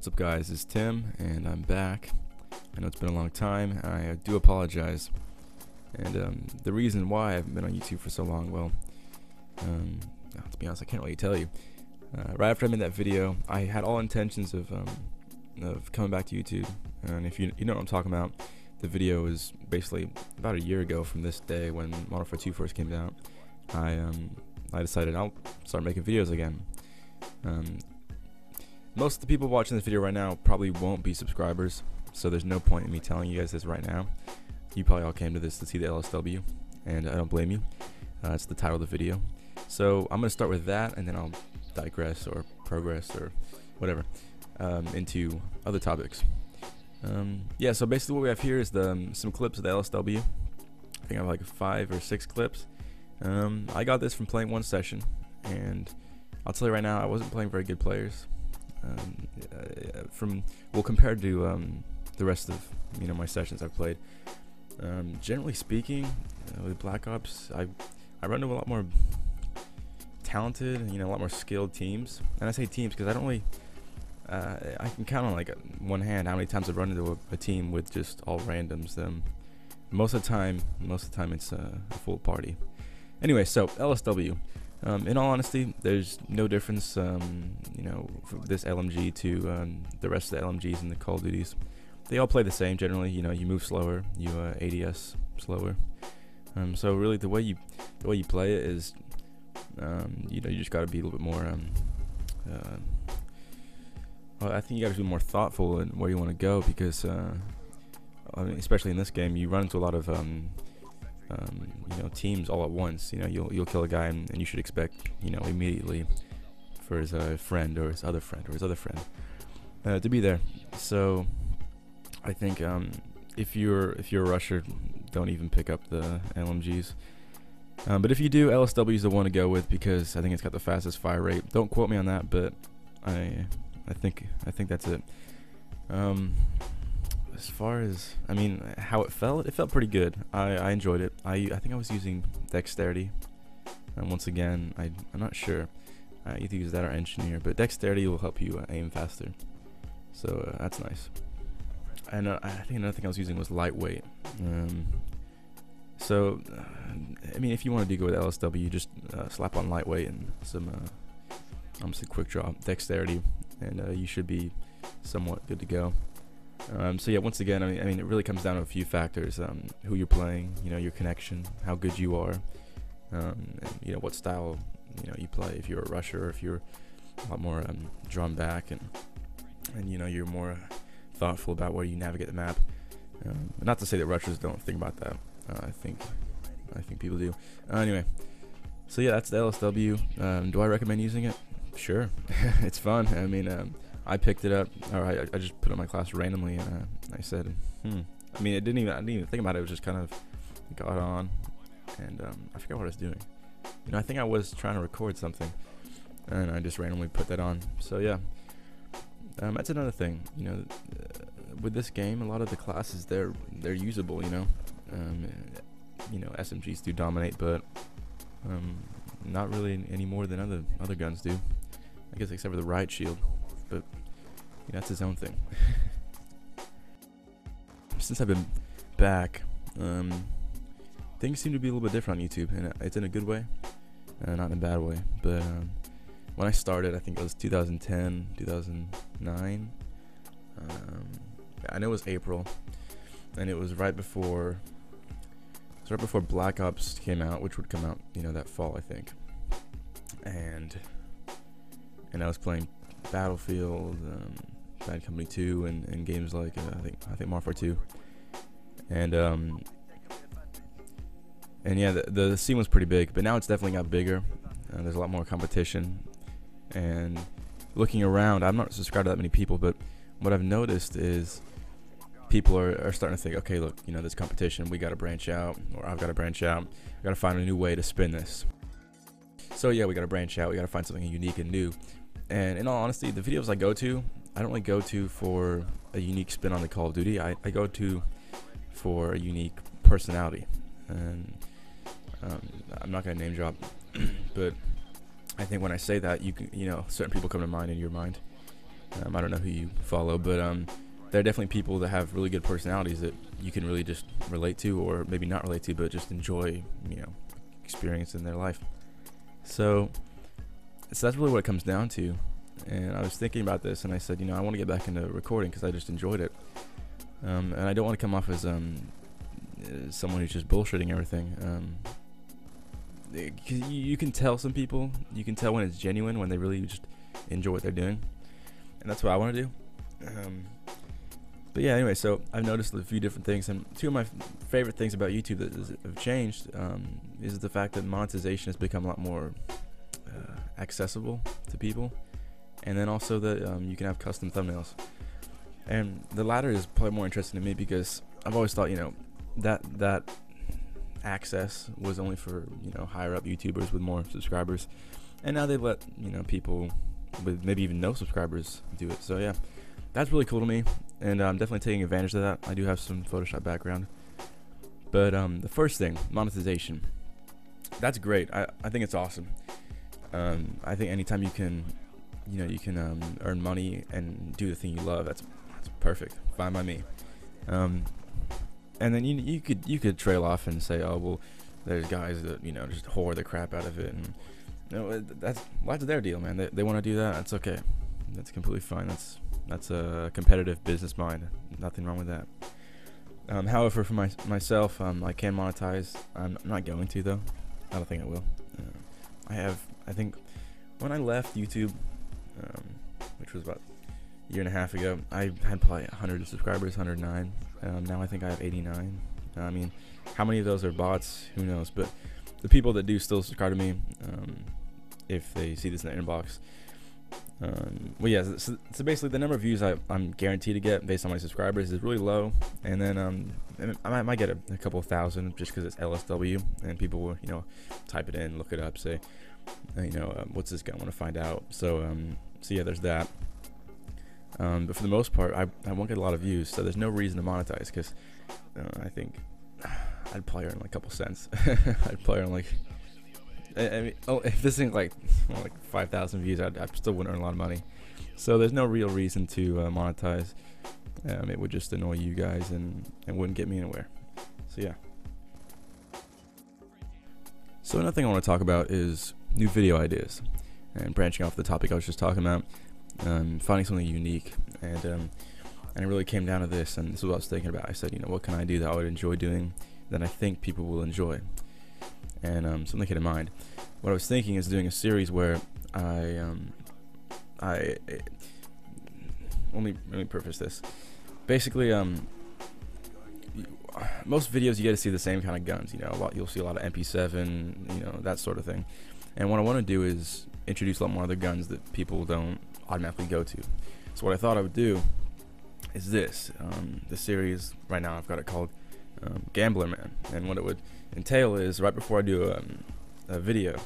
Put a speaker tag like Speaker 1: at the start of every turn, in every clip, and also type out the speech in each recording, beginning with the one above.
Speaker 1: What's up, guys? It's Tim, and I'm back. I know it's been a long time. I do apologize. And the reason why I haven't been on YouTube for so long, well, to be honest, I can't really tell you. Right after I made that video, I had all intentions of coming back to YouTube. And if you know what I'm talking about, the video is basically about a year ago from this day when Modern Warfare 2 first came out. I decided I'll start making videos again. Most of the people watching this video right now probably won't be subscribers, so there's no point in me telling you guys this right now. You probably all came to this to see the LSW, and I don't blame you. It's the title of the video. So I'm going to start with that, and then I'll digress or progress or whatever into other topics. Yeah, so basically what we have here is some clips of the LSW. I think I have like 5 or 6 clips. I got this from playing one session, and I'll tell you right now, I wasn't playing very good players. Compared to the rest of my sessions I've played. Generally speaking, with Black Ops, I run into a lot more talented, a lot more skilled teams. And I say teams because I don't really, I can count on like one hand how many times I've run into a team with just all randoms. Most of the time it's a full party. Anyway, so LSW. In all honesty, there's no difference, from this LMG to the rest of the LMGs in the Call of Duties. They all play the same generally. You move slower, you ADS slower. So really, the way you play it is, you just got to be a little bit more. Well, I think you got to be more thoughtful in where you want to go because, especially in this game, you run into a lot of teams all at once. You'll kill a guy and you should expect, immediately for his friend or his other friend or his other friend to be there. So I think if you're a rusher, don't even pick up the LMGs. But if you do, LSW is the one to go with because I think it's got the fastest fire rate. Don't quote me on that, but I think that's it. As far as how it felt pretty good. I enjoyed it. I think I was using dexterity, and once again I'm not sure. I either use that or engineer, but dexterity will help you aim faster, so that's nice. And I think another thing I was using was lightweight. So if you want to go with LSW, just slap on lightweight and some quick draw dexterity, and you should be somewhat good to go. So yeah, once again, it really comes down to a few factors: who you're playing, your connection, how good you are, and what style you play. If you're a rusher, or if you're a lot more drawn back, and you're more thoughtful about where you navigate the map. Not to say that rushers don't think about that. I think people do. Anyway, so yeah, that's the LSW. Do I recommend using it? Sure, it's fun. I picked it up, or I just put it in my class randomly, and I said, I didn't even think about it. It was just kind of got on, and I forgot what I was doing. I think I was trying to record something, and I just randomly put that on. So yeah, that's another thing. With this game, a lot of the classes they're usable. SMGs do dominate, but not really any more than other guns do. I guess except for the riot shield. But that's his own thing. Since I've been back, things seem to be a little bit different on YouTube, and it's in a good way, not in a bad way. But when I started, I think it was 2010, 2009. I know it was April, and it was right before Black Ops came out, which would come out, that fall, I think. And I was playing Battlefield, Bad Company 2, and games like I think Modern Warfare 2, and yeah, the scene was pretty big, but now it's definitely got bigger. There's a lot more competition, and looking around, I'm not subscribed to that many people, but what I've noticed is people are starting to think, okay, look, this competition, we got to branch out, or I've got to branch out. We got to find a new way to spin this. So yeah, we got to branch out. We got to find something unique and new. And in all honesty, the videos I go to, I don't really go to for a unique spin on the Call of Duty. I go to for a unique personality. And I'm not going to name drop, but I think when I say that, certain people come to mind in your mind. I don't know who you follow, but there are definitely people that have really good personalities that you can really just relate to, or maybe not relate to, but just enjoy, experience in their life. So that's really what it comes down to. And I was thinking about this, and I said, I want to get back into recording because I just enjoyed it. And I don't want to come off as someone who's just bullshitting everything. Cause you can tell some people, you can tell when it's genuine, when they really just enjoy what they're doing. And that's what I want to do. But yeah, anyway, so I've noticed a few different things, and two of my favorite things about YouTube that have changed is the fact that monetization has become a lot more accessible to people, and then also that you can have custom thumbnails. And the latter is probably more interesting to me because I've always thought, that access was only for higher up YouTubers with more subscribers, and now they let people with maybe even no subscribers do it. So yeah, that's really cool to me, and I'm definitely taking advantage of that. I do have some Photoshop background, but the first thing, monetization, that's great. I think it's awesome. I think anytime you can earn money and do the thing you love, that's perfect, fine by me. And then you could trail off and say, oh well, there's guys that just whore the crap out of it, and that's their deal, man. They want to do that. That's okay. That's completely fine. That's a competitive business mind. Nothing wrong with that. However, for myself, I can monetize. I'm not going to though. I don't think I will. I think when I left YouTube, which was about a year and a half ago, I had probably 100 subscribers, 109. Now I think I have 89. I mean, how many of those are bots? Who knows? But the people that do still subscribe to me, if they see this in their inbox, well, yeah. So basically, the number of views I'm guaranteed to get based on my subscribers is really low, and then I might get a couple thousand just because it's LSW, and people will type it in, look it up, say, what's this guy? I want to find out. So yeah, there's that. But for the most part, I won't get a lot of views, so there's no reason to monetize, because I think I'd probably earn like a couple cents. I'd probably earn I mean, if this thing like 5,000 views, I still wouldn't earn a lot of money. So there's no real reason to monetize. It would just annoy you guys and wouldn't get me anywhere. So yeah. So another thing I want to talk about is new video ideas, and branching off the topic I was just talking about. Finding something unique, and it really came down to this, and this is what I was thinking about. I said, what can I do that I would enjoy doing that I think people will enjoy, and something came to mind. What I was thinking is doing a series where let me preface this. Basically, most videos you get to see the same kind of guns. You'll see a lot of MP7, that sort of thing. And what I want to do is introduce a lot more other guns that people don't automatically go to. So what I thought I would do is this. The series right now I've got it called Gambler Man, and what it would entail is right before I do a video,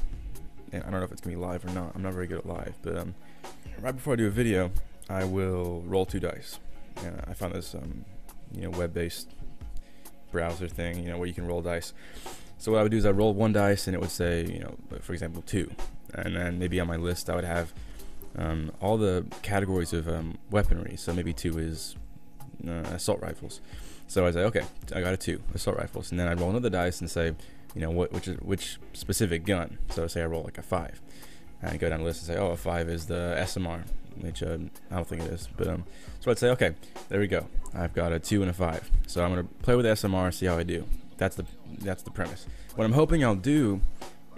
Speaker 1: and I don't know if it's gonna be live or not. I'm not very good at live, but right before I do a video, I will roll 2 dice. I found this web-based browser thing, where you can roll dice. So what I would do is I roll 1 dice, and it would say, for example, 2, and then maybe on my list I would have all the categories of weaponry. So maybe 2 is assault rifles. So I say, okay, I got a 2 assault rifles, and then I roll another dice and say, which specific gun. So say I roll like a 5, and I go down the list and say, oh, a 5 is the SMR, which I don't think it is, but so I'd say, okay, there we go. I've got a 2 and a 5. So I'm gonna play with the SMR, see how I do. That's the premise. What I'm hoping I'll do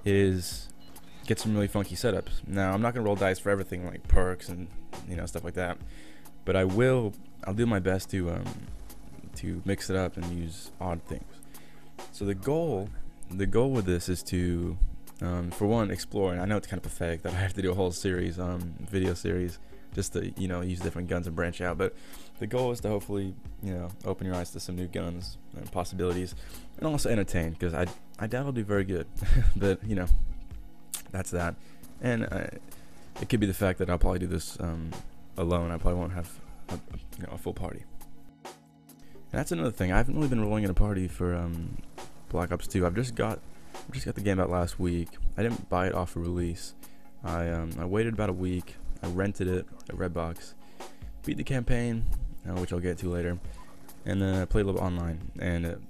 Speaker 1: is get some really funky setups. Now I'm not gonna roll dice for everything like perks and stuff like that, but I'll do my best to mix it up and use odd things. So the goal with this is to for one, explore. And I know it's kind of pathetic that I have to do a whole series, video series, just to use different guns and branch out, but the goal is to hopefully open your eyes to some new guns and possibilities, and also entertain, because I doubt I'll do very good but that's that. And it could be the fact that I'll probably do this alone. I probably won't have a full party. And that's another thing. I haven't really been rolling in a party for Black Ops 2. I just got the game out last week. I didn't buy it off a release. I waited about a week. I rented it at Redbox, beat the campaign, which I'll get to later, and then I played a little online. And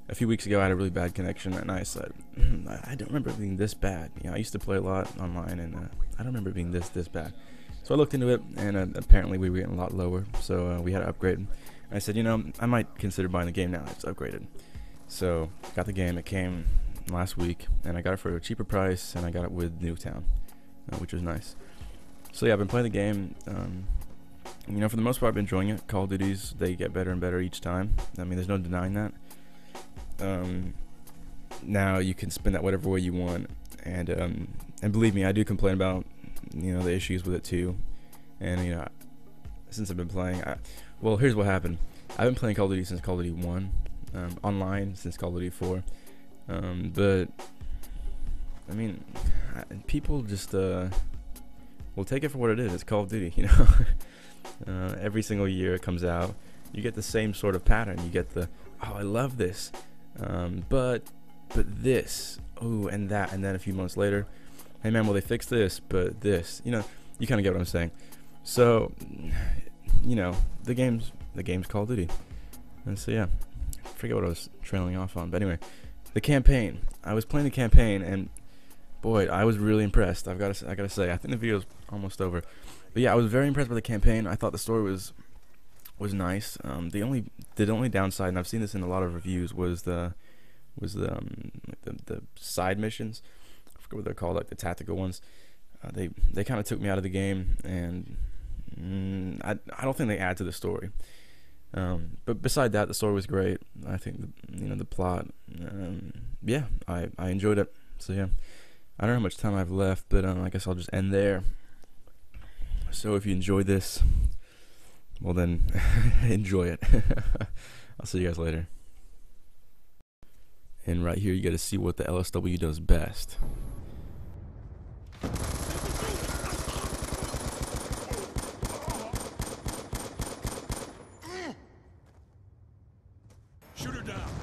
Speaker 1: a few weeks ago, I had a really bad connection, and I said, I don't remember it being this bad. You know, I used to play a lot online, and I don't remember it being this bad. So I looked into it, and apparently we were getting a lot lower, so we had to upgrade. And I said, you know, I might consider buying the game now. It's upgraded. So got the game. It came last week, and I got it for a cheaper price, and I got it with Nuketown, which was nice. So yeah, I've been playing the game. You know, for the most part, I've been enjoying it. Call of Duties, they get better and better each time. I mean, there's no denying that. Now you can spin that whatever way you want, and believe me, I do complain about, you know, the issues with it too. And you know, since I've been playing, well, here's what happened. I've been playing Call of Duty since Call of Duty 1, online since Call of Duty 4. But I mean, people just will take it for what it is. It's Call of Duty, you know. Every single year it comes out, you get the same sort of pattern. You get the, oh, I love this, but this, oh, and that, and then a few months later, hey man, well, they fixed this, but this, you know, you kind of get what I'm saying. So, you know, the game's Call of Duty. And so yeah, I forget what I was trailing off on, but anyway, the campaign. I was playing the campaign, and boy, I was really impressed. I gotta say, I think the video's almost over, but yeah, I was very impressed by the campaign. I thought the story was nice. The only downside, and I've seen this in a lot of reviews, was the side missions. I forget what they're called, like the tactical ones. They kind of took me out of the game, and I don't think they add to the story. But beside that, the story was great. I think the plot. Yeah, I enjoyed it. So yeah, I don't know how much time I have left, but I guess I'll just end there. So if you enjoyed this, well then, enjoy it. I'll see you guys later. And right here, you got to see what the LSW does best.
Speaker 2: Shoot her down.